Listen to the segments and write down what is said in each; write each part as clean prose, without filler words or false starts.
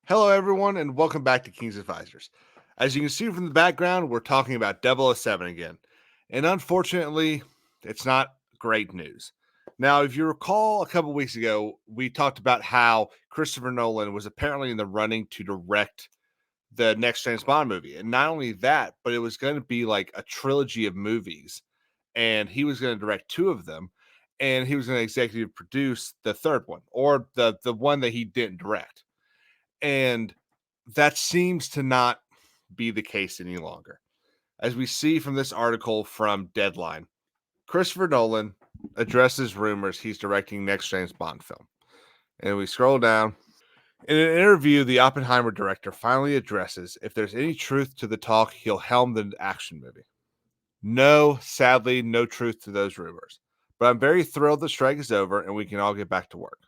Hello, everyone, and welcome back to King's Advisors. As you can see from the background, we're talking about 007 again. And unfortunately, it's not great news. Now, if you recall, a couple weeks ago, we talked about how Christopher Nolan was apparently in the running to direct the next James Bond movie. And not only that, but it was going to be like a trilogy of movies. And he was going to direct two of them. And he was going to executive produce the third one, or the one that he didn't direct. And that seems to not be the case any longer. As we see from this article from Deadline, Christopher Nolan addresses rumors he's directing next James Bond film. And we scroll down. In an interview, the Oppenheimer director finally addresses if there's any truth to the talk, he'll helm the action movie. No, sadly, no truth to those rumors. But I'm very thrilled the strike is over and we can all get back to work.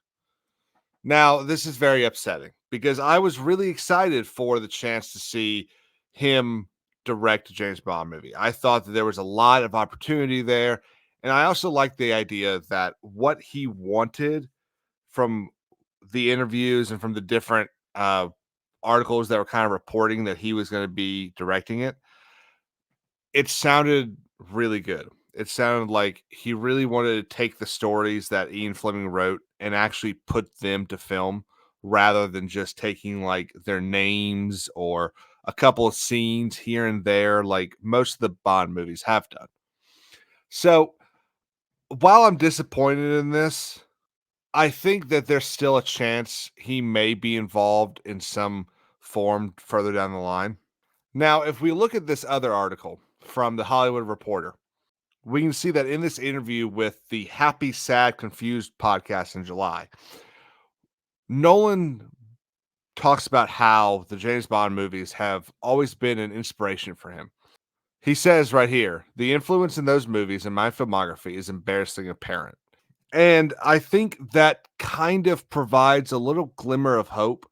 Now, this is very upsetting because I was really excited for the chance to see him direct a James Bond movie. I thought that there was a lot of opportunity there. And I also liked the idea that what he wanted from the interviews and from the different articles that were kind of reporting that he was going to be directing it, it sounded really good. It sounded like he really wanted to take the stories that Ian Fleming wrote and actually put them to film rather than just taking like their names or a couple of scenes here and there, like most of the Bond movies have done. So while I'm disappointed in this, I think that there's still a chance he may be involved in some form further down the line. Now, if we look at this other article from the Hollywood Reporter, we can see that in this interview with the Happy, Sad, Confused podcast in July, Nolan talks about how the James Bond movies have always been an inspiration for him. He says right here, the influence in those movies in my filmography is embarrassing apparent. And I think that kind of provides a little glimmer of hope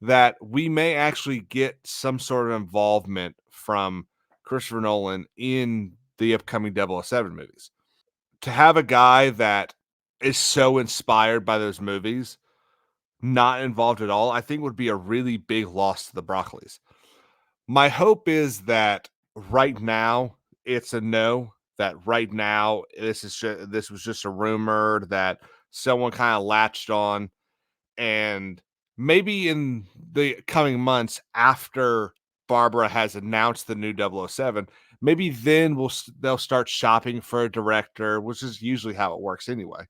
that we may actually get some sort of involvement from Christopher Nolan in the upcoming 007 movies. To have a guy that is so inspired by those movies not involved at all, I think would be a really big loss to the Broccoli's. My hope is that right now it's a no, that right now this was just a rumor that someone kind of latched on, and maybe in the coming months after Barbara has announced the new 007, maybe then they'll start shopping for a director, which is usually how it works anyway.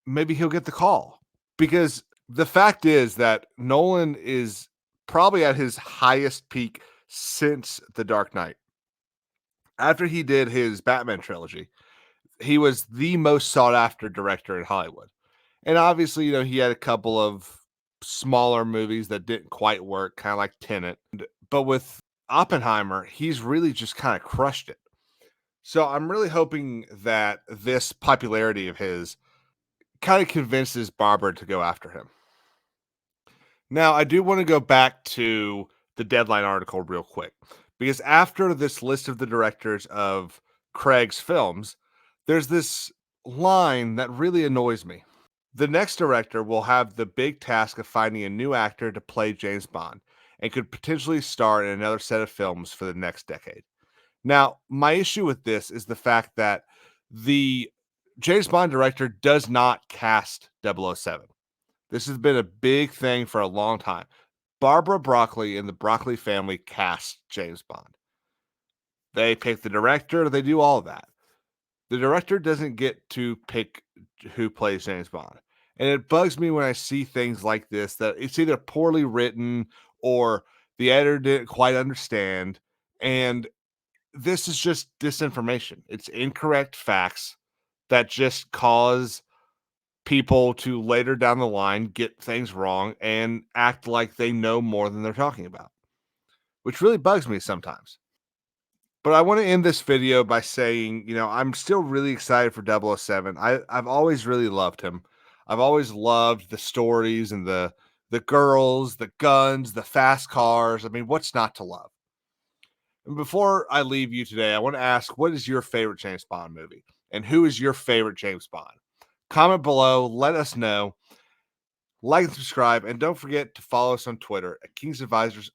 Maybe he'll get the call, because the fact is that Nolan is probably at his highest peak since The Dark Knight. After he did his Batman trilogy, he was the most sought after director in Hollywood. And obviously, he had a couple of smaller movies that didn't quite work, kind of like Tenet. But with Oppenheimer, he's really just kind of crushed it. So I'm really hoping that this popularity of his kind of convinces Barbara to go after him. Now, I do want to go back to the Deadline article real quick, because after this list of the directors of Craig's films, there's this line that really annoys me. The next director will have the big task of finding a new actor to play James Bond and could potentially star in another set of films for the next decade. Now, my issue with this is the fact that the James Bond director does not cast 007. This has been a big thing for a long time. Barbara Broccoli and the Broccoli family cast James Bond. They pick the director, they do all of that. The director doesn't get to pick who plays James Bond. And it bugs me when I see things like this, that it's either poorly written or the editor didn't quite understand. And this is just disinformation. It's incorrect facts that just cause people to later down the line get things wrong and act like they know more than they're talking about, which really bugs me sometimes. But I want to end this video by saying, I'm still really excited for 007. I've always really loved him. I've always loved the stories and the girls, the guns, the fast cars. I mean, what's not to love? And before I leave you today, I want to ask, what is your favorite James Bond movie? And who is your favorite James Bond? Comment below, let us know. Like and subscribe, and don't forget to follow us on Twitter at KingsAdvisors_.